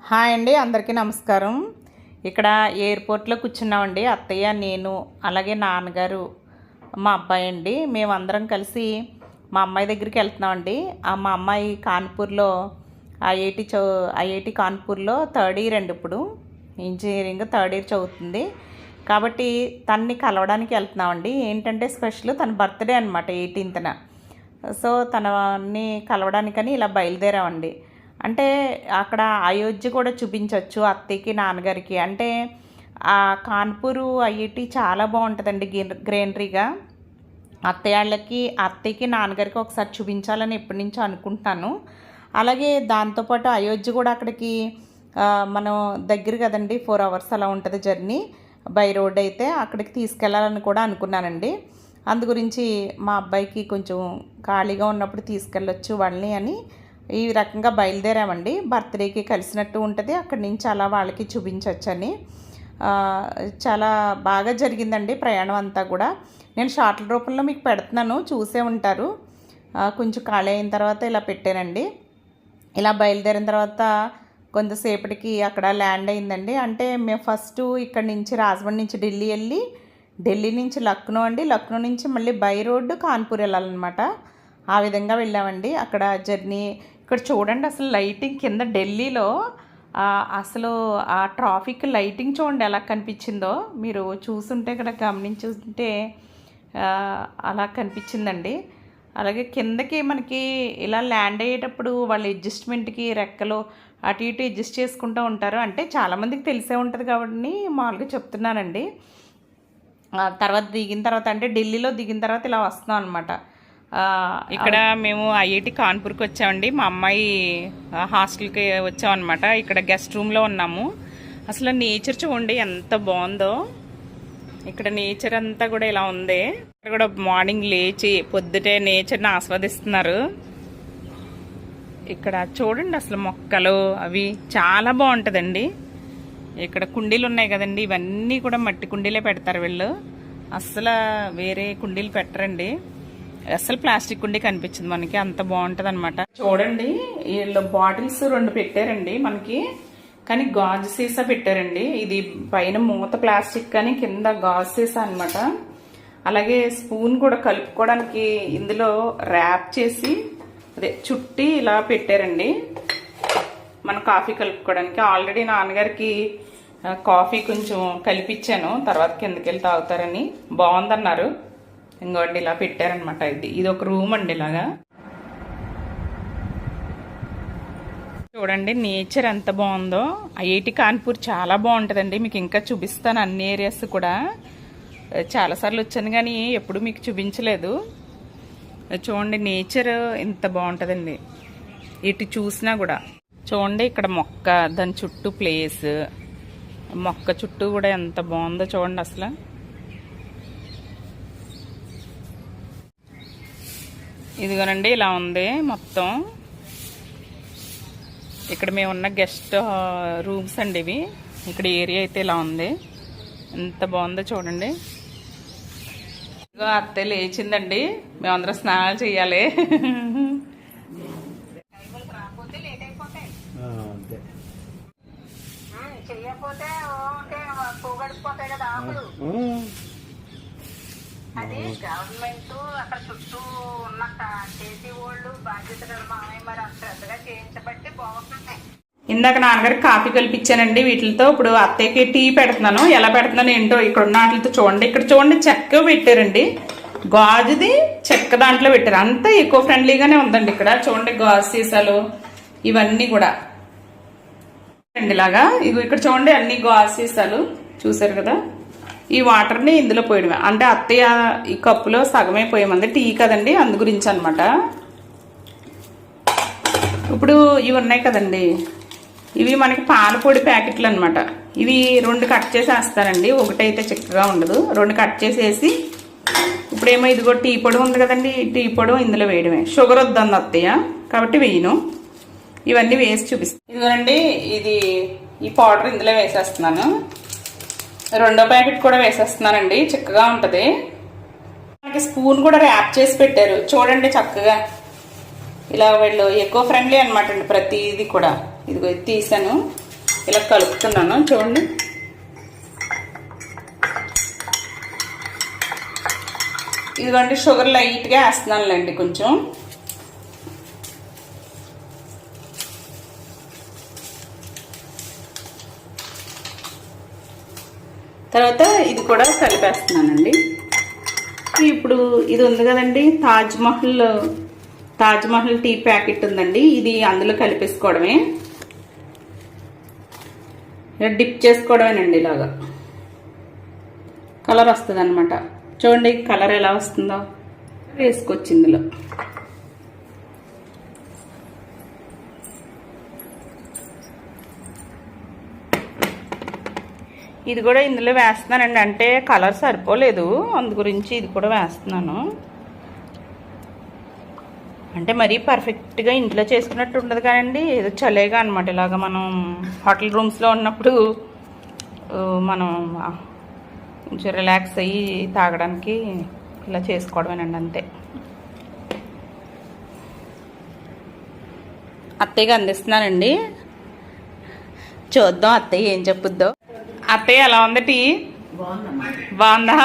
Hi అండి, అందరికీ నమస్కారం. ఇక్కడ ఎయిర్పోర్ట్లో కూర్చున్నామండి. అత్తయ్య, నేను, అలాగే నాన్నగారు, మా అబ్బాయి అండి. మేమందరం కలిసి మా అమ్మాయి దగ్గరికి వెళ్తున్నామండి. మా అమ్మాయి కాన్పూర్లో ఐఐటి కాన్పూర్లో థర్డ్ ఇయర్ అండి. ఇప్పుడు ఇంజనీరింగ్ థర్డ్ ఇయర్ చదువుతుంది కాబట్టి తన్ని కలవడానికి వెళ్తున్నామండి. ఏంటంటే స్పెషల్ తన బర్త్డే అనమాట 18న. సో తనని కలవడానికని ఇలా బయలుదేరామండి. అంటే అక్కడ అయోధ్య కూడా చూపించవచ్చు అత్తయ్యకి, నాన్నగారికి. అంటే ఆ కాన్పూరు ఐఐటి చాలా బాగుంటుందండి, గ్రీనరీగా. అత్తయ్యకి, నాన్నగారికి ఒకసారి చూపించాలని ఎప్పటి నుంచో అనుకుంటున్నాను. అలాగే దాంతోపాటు అయోధ్య కూడా అక్కడికి మనం దగ్గర కదండి, 4 hours అలా ఉంటుంది జర్నీ బై రోడ్. అయితే అక్కడికి తీసుకెళ్ళాలని కూడా అనుకున్నానండి. అందు గురించి మా అబ్బాయికి కొంచెం ఖాళీగా ఉన్నప్పుడు తీసుకెళ్ళొచ్చు వాళ్ళని అని ఈ రకంగా బయలుదేరామండి. బర్త్డేకి కలిసినట్టు ఉంటుంది, అక్కడి నుంచి అలా వాళ్ళకి చూపించవచ్చని. చాలా బాగా జరిగిందండి ప్రయాణం అంతా కూడా. నేను షార్ట్ల రూపంలో మీకు పెడుతున్నాను, చూసే ఉంటారు. కొంచెం ఖాళీ అయిన తర్వాత ఇలా పెట్టానండి. ఇలా బయలుదేరిన తర్వాత కొంతసేపటికి అక్కడ ల్యాండ్ అయిందండి. అంటే మేము ఫస్ట్ ఇక్కడి నుంచి రాజమండ్రి నుంచి ఢిల్లీ వెళ్ళి, ఢిల్లీ నుంచి లక్నో అండి, లక్నో నుంచి మళ్ళీ బై రోడ్డు కాన్పూర్ వెళ్ళాలన్నమాట. ఆ విధంగా వెళ్ళామండి. అక్కడ జర్నీ ఇక్కడ చూడండి, అసలు లైటింగ్ కింద ఢిల్లీలో అసలు ఆ ట్రాఫిక్ లైటింగ్ చూడండి ఎలా కనిపించిందో. మీరు చూస్తుంటే ఇక్కడ గమనించుంటే అలా కనిపించిందండి. అలాగే కిందకి మనకి ఇలా ల్యాండ్ అయ్యేటప్పుడు వాళ్ళ అడ్జస్ట్మెంట్కి రెక్కలు అటు ఇటు అడ్జస్ట్ చేసుకుంటూ ఉంటారు. అంటే చాలామందికి తెలిసే ఉంటుంది కాబట్టి మామూలుగా చెప్తున్నానండి. తర్వాత దిగిన తర్వాత, అంటే ఢిల్లీలో దిగిన తర్వాత ఇలా వస్తున్నాం అనమాట. ఇక్కడ మేము ఐఐటి కాన్పూర్కి వచ్చామండి. మా అమ్మాయి హాస్టల్కి వచ్చామన్నమాట. ఇక్కడ గెస్ట్ రూమ్లో ఉన్నాము. అసలు నేచర్ చూడండి ఎంత బాగుందో. ఇక్కడ నేచర్ అంతా కూడా ఇలా ఉంది. ఇక్కడ కూడా మార్నింగ్ లేచి పొద్దుటే నేచర్ని ఆస్వాదిస్తున్నారు. ఇక్కడ చూడండి అసలు మొక్కలు అవి చాలా బాగుంటుందండి. ఇక్కడ కుండీలు ఉన్నాయి కదండి, ఇవన్నీ కూడా మట్టి కుండీలే పెడతారు వీళ్ళు. అసలు వేరే కుండీలు పెట్టరండి. అసలు ప్లాస్టిక్ కుండీ కనిపించింది మనకి, అంత బాగుంటుంది అనమాట. చూడండి వీళ్ళు బాటిల్స్ 2 పెట్టారండి మనకి, కానీ గాజు సీసా పెట్టారండి. ఇది పైన మూత ప్లాస్టిక్ కానీ కింద గాజు సీసా అనమాట. అలాగే స్పూన్ కూడా కలుపుకోవడానికి ఇందులో ర్యాప్ చేసి చుట్టి ఇలా పెట్టారండి మన కాఫీ కలుపుకోవడానికి. ఆల్రెడీ నాన్నగారికి కాఫీ కొంచెం కలిపిచ్చాను, తర్వాత కిందకి వెళ్ళి తాగుతారని. బాగుందన్నారు. ఇంకోండి ఇలా పెట్టారనమాట. ఇది ఒక రూమ్ అండి. ఇలాగా చూడండి నేచర్ ఎంత బాగుందో. ఐఐటి కాన్పూర్ చాలా బాగుంటుందండి. మీకు ఇంకా చూపిస్తాను అన్ని ఏరియాస్ కూడా. చాలాసార్లు వచ్చాను కానీ ఎప్పుడు మీకు చూపించలేదు. చూడండి నేచర్ ఎంత బాగుంటుందండి. ఇటు చూసినా కూడా చూడండి. ఇక్కడ మొక్క, దాని చుట్టూ ప్లేస్, మొక్క చుట్టూ కూడా ఎంత బాగుందో చూడండి. అసలు ఇదిగోనండి ఇలా ఉంది మొత్తం. ఇక్కడ మేము ఉన్న గెస్ట్ రూమ్స్ అండి ఇవి. ఇక్కడ ఏరియా అయితే ఇలా ఉంది, ఎంత బాగుందో చూడండి. ఇదిగో అత్తయ్య లేచిందండి, మేమందరం స్నానాలు చేయాలి. అది గవర్నమెంట్ అక్కడ చుట్టూ ఉన్న చేసి వాళ్ళు బాధ్యతలు మరి శ్రద్ధగా చేయించబట్టి బాగుంటున్నాయి. ఇందాక నాన్నగారికి కాఫీ కల్పించానండి వీటితో. ఇప్పుడు అత్తయ్యకి టీ పెడుతున్నాను. ఎలా పెడుతున్నాను ఏంటో ఇక్కడ ఉన్న వాటితో చూడండి. ఇక్కడ చూడండి చెక్క పెట్టారండి, గాజుది చెక్క దాంట్లో పెట్టారు. అంతా ఎకో ఫ్రెండ్లీగానే ఉందండి. ఇక్కడ చూడండి గాజు సీసాలు ఇవన్నీ కూడా ఇలాగా. ఇక్కడ చూడండి అన్ని గాజు సీసాలు చూసారు కదా. ఈ వాటర్ని ఇందులో పోయడమే. అంటే అత్తయ్య ఈ కప్పులో సగమే పోయమంది, టీ కదండి, అందు గురించి అనమాట. ఇప్పుడు ఇవి ఉన్నాయి కదండి, ఇవి మనకి పాలపొడి ప్యాకెట్లు అనమాట. ఇవి 2 కట్ చేసి వేస్తారండి, ఒకటైతే చిక్కగా ఉండదు. 2 కట్ చేసేసి ఇప్పుడేమో ఇదిగో టీ పొడి ఉంది కదండి, టీ పొడి ఇందులో వేయడమే. షుగర్ వద్దంది అత్తయ్య కాబట్టి వేయను. ఇవన్నీ వేసి చూపిస్తాను. ఇదిగోనండి ఈ పౌడర్ ఇందులో వేసేస్తున్నాను. 2వ ప్యాకెట్ కూడా వేసేస్తున్నానండి, చిక్కగా ఉంటుంది. మనకి స్పూన్ కూడా ర్యాప్ చేసి పెట్టారు చూడండి చక్కగా. ఇలా వీళ్ళు ఎకో ఫ్రెండ్లీ అనమాట అండి ప్రతిది కూడా. ఇదిగో తీసాను. ఇలా కలుపుతున్నాను చూడండి. ఇదిగోండి షుగర్ లైట్గా వేస్తున్నానులేండి కొంచెం. తర్వాత ఇది కూడా కలిపేస్తున్నానండి. ఇప్పుడు ఇది ఉంది కదండి తాజ్మహల్ టీ ప్యాకెట్ ఉందండి, ఇది అందులో కలిపేసుకోవడమే, డిప్ చేసుకోవడమేనండి. ఇలాగా కలర్ వస్తుంది అనమాట. చూడండి కలర్ ఎలా వస్తుందో, వేసుకోవచ్చు ఇందులో. ఇది కూడా ఇందులో వేస్తున్నానండి, అంటే కలర్ సరిపోలేదు అందు గురించి ఇది కూడా వేస్తున్నాను. అంటే మరీ పర్ఫెక్ట్గా ఇంట్లో చేసుకున్నట్టు ఉండదు కానండి, ఏదో చలేగా అనమాట. ఇలాగ మనం హోటల్ రూమ్స్లో ఉన్నప్పుడు మనం కొంచెం రిలాక్స్ అయ్యి తాగడానికి ఇలా చేసుకోవడమేనండి, అంతే. అత్తయ్యకి అందిస్తున్నానండి, చూద్దాం అత్తయ్య ఏం చెప్పుద్దో. అత్తయ్య ఎలా ఉంది టీ? బాగుందా?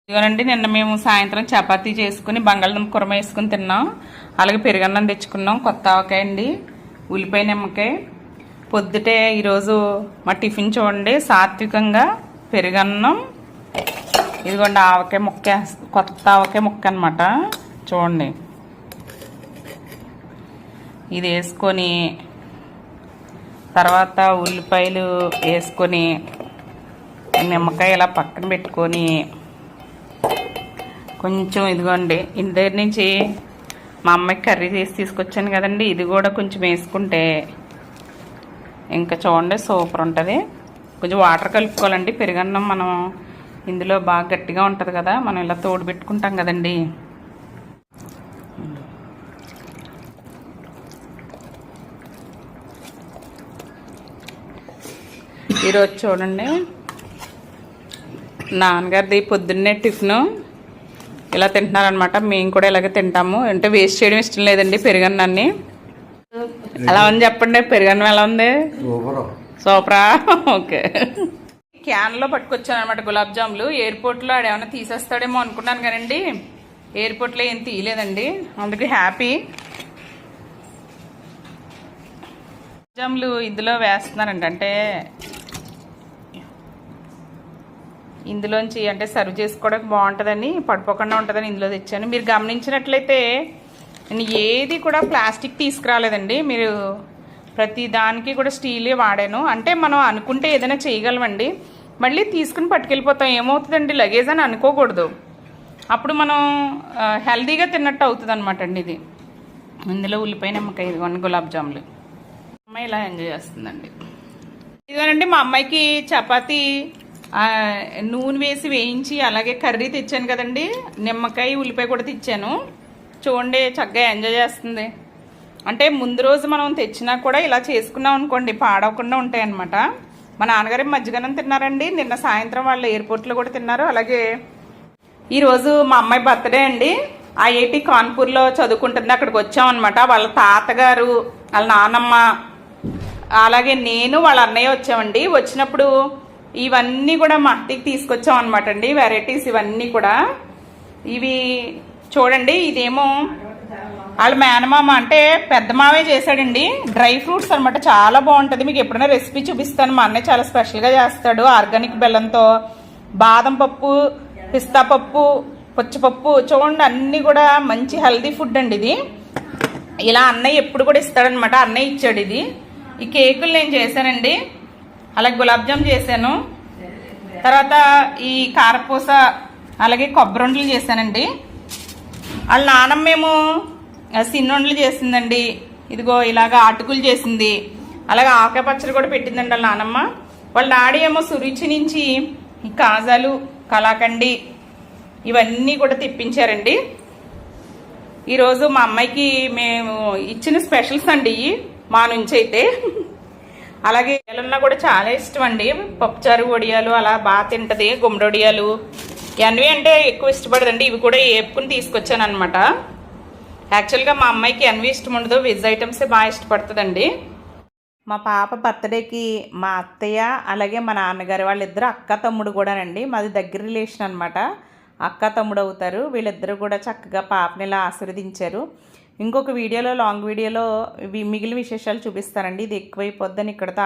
ఇదిగోనండి, నిన్న మేము సాయంత్రం చపాతీ చేసుకుని బంగాళదుంప కుర్మ వేసుకుని తిన్నాం. అలాగే పెరుగన్నం తెచ్చుకున్నాం, కొత్త ఆవకాయ అండి, ఉల్లిపాయ నిమ్మకాయ. పొద్దుటే ఈరోజు మా టిఫిన్ చూడండి, సాత్వికంగా పెరుగన్నం, ఇదిగోండి ఆవకాయ ముక్క, కొత్త ఆవకాయ ముక్క అనమాట. చూడండి ఇది వేసుకొని తర్వాత ఉల్లిపాయలు వేసుకొని నిమ్మకాయ ఇలా పక్కన పెట్టుకొని కొంచెం ఇదిగోండి ఇంటి దగ్గర నుంచి మా అమ్మాయికి కర్రీ చేసి తీసుకొచ్చాను కదండి, ఇది కూడా కొంచెం వేసుకుంటే ఇంకా చూడండి సూపర్ ఉంటుంది. కొంచెం వాటర్ కలుపుకోవాలండి, పెరుగన్నం మనం ఇందులో బాగా గట్టిగా ఉంటుంది కదా, మనం ఇలా తోడు పెట్టుకుంటాం కదండి. ఈరోజు చూడండి నాన్నగారిది పొద్దున్నే టిఫిన్ ఇలా తింటున్నారనమాట. మేము కూడా ఇలాగే తింటాము, అంటే వేస్ట్ చేయడం ఇష్టం లేదండి పెరుగన్నాన్ని. ఎలా ఉంది చెప్పండి, పెరుగన్నం ఎలా ఉంది? సూపరా? ఓకే. క్యాన్లో పట్టుకొచ్చాను అనమాట గులాబ్ జాములు. ఎయిర్పోర్ట్లో ఆడేమన్నా తీసేస్తాడేమో అనుకున్నాను కానండి, ఎయిర్పోర్ట్లో ఏం తీయలేదండి, అందుకే హ్యాపీ. జాములు ఇందులో వేస్తున్నానండి, అంటే ఇందులోంచి అంటే సర్వ్ చేసుకోవడానికి బాగుంటుందని, పడిపోకుండా ఉంటుందని ఇందులో తెచ్చాను. మీరు గమనించినట్లయితే నేను ఏది కూడా ప్లాస్టిక్ తీసుకురాలేదండి, మీరు ప్రతి దానికి కూడా స్టీలే వాడాను. అంటే మనం అనుకుంటే ఏదైనా చేయగలమండి, మళ్ళీ తీసుకుని పట్టుకెళ్ళిపోతాం, ఏమవుతుందండి లగేజ్ అని అనుకోకూడదు, అప్పుడు మనం హెల్తీగా తిన్నట్టు అవుతుంది అనమాట అండి. ఇది ఇందులో ఉల్లిపాయ నిమ్మకాయ, ఇదిగోండి గులాబ్ జాములు. అమ్మాయి ఇలా ఎంజాయ్ చేస్తుందండి. ఇదిగోనండి మా అమ్మాయికి చపాతీ నూనె వేసి వేయించి అలాగే కర్రీ తెచ్చాను కదండి, నిమ్మకాయ ఉల్లిపాయ కూడా తెచ్చాను. చూడండి చక్కగా ఎంజాయ్ చేస్తుంది. అంటే ముందు రోజు మనం తెచ్చినా కూడా ఇలా చేసుకున్నాం అనుకోండి పాడవకుండా ఉంటాయి అన్నమాట. మా నాన్నగారు మజ్జిగన్నం తిన్నారండి, నిన్న సాయంత్రం వాళ్ళు ఎయిర్పోర్ట్లో కూడా తిన్నారు. అలాగే ఈరోజు మా అమ్మాయి బర్త్డే అండి, ఐఐటి కాన్పూర్లో చదువుకుంటుంది, అక్కడికి వచ్చామన్నమాట. వాళ్ళ తాతగారు, వాళ్ళ నాన్నమ్మ, అలాగే నేను, వాళ్ళ అన్నయ్య వచ్చామండి. వచ్చినప్పుడు ఇవన్నీ కూడా మా అత్తకి తీసుకొచ్చాం అనమాట అండి, వెరైటీస్ ఇవన్నీ కూడా. ఇవి చూడండి, ఇదేమో వాళ్ళ మేనమామ అంటే పెద్ద మావే చేశాడండి, డ్రై ఫ్రూట్స్ అనమాట, చాలా బాగుంటుంది. మీకు ఎప్పుడైనా రెసిపీ చూపిస్తాను, మా అన్నయ్య చాలా స్పెషల్గా చేస్తాడు. ఆర్గానిక్ బెల్లంతో బాదం పప్పు, పిస్తా పప్పు, పుచ్చపప్పు, చూడండి అన్నీ కూడా మంచి హెల్దీ ఫుడ్ అండి ఇది. ఇలా అన్నయ్య ఎప్పుడు కూడా ఇస్తాడనమాట, అన్నయ్య ఇచ్చాడు ఇది. ఈ కేకులు నేను చేశానండి, అలాగే గులాబ్ జామ్ చేశాను, తర్వాత ఈ కారపూస అలాగే కొబ్బరి చేశానండి. వాళ్ళ నాన్నమ్మేమో సిన్నొండలు చేసిందండి, ఇదిగో ఇలాగ అటుకులు చేసింది, అలాగే ఆకాయ పచ్చడి కూడా పెట్టిందండి వాళ్ళ నాన్నమ్మ. వాళ్ళ డాడీ ఏమో సురుచి నుంచి ఈ కాజాలు, కలాకండి ఇవన్నీ కూడా తెప్పించారండి. ఈరోజు మా అమ్మాయికి మేము ఇచ్చిన స్పెషల్స్ అండి మా నుంచి అయితే. అలాగే ఏలన్నా కూడా చాలా ఇష్టం అండి, పప్పుచారు వడియాలు అలా బాగా తింటది, గుమ్మడి వడియాలు ఇవన్నీ అంటే ఎక్కువ ఇష్టపడదండి. ఇవి కూడా వేపుకుని తీసుకొచ్చాను అనమాట. యాక్చువల్గా మా అమ్మాయికి ఎన్వి ఇష్టం ఉండదు, వెజ్ ఐటమ్సే బాగా ఇష్టపడుతుందండి. మా పాప బర్త్డేకి మా అత్తయ్య అలాగే మా నాన్నగారు వాళ్ళిద్దరు అక్క తమ్ముడు కూడానండి. మాది దగ్గర రిలేషన్ అనమాట. అక్క తమ్ముడు అవుతారు. వీళ్ళిద్దరూ కూడా చక్కగా పాపని ఇలా ఆశీర్వదించారు. ఇంకొక వీడియోలో లాంగ్ వీడియోలో మిగిలిన విశేషాలు చూపిస్తానండి. ఇది ఎక్కువైపోద్దని ఇక్కడతో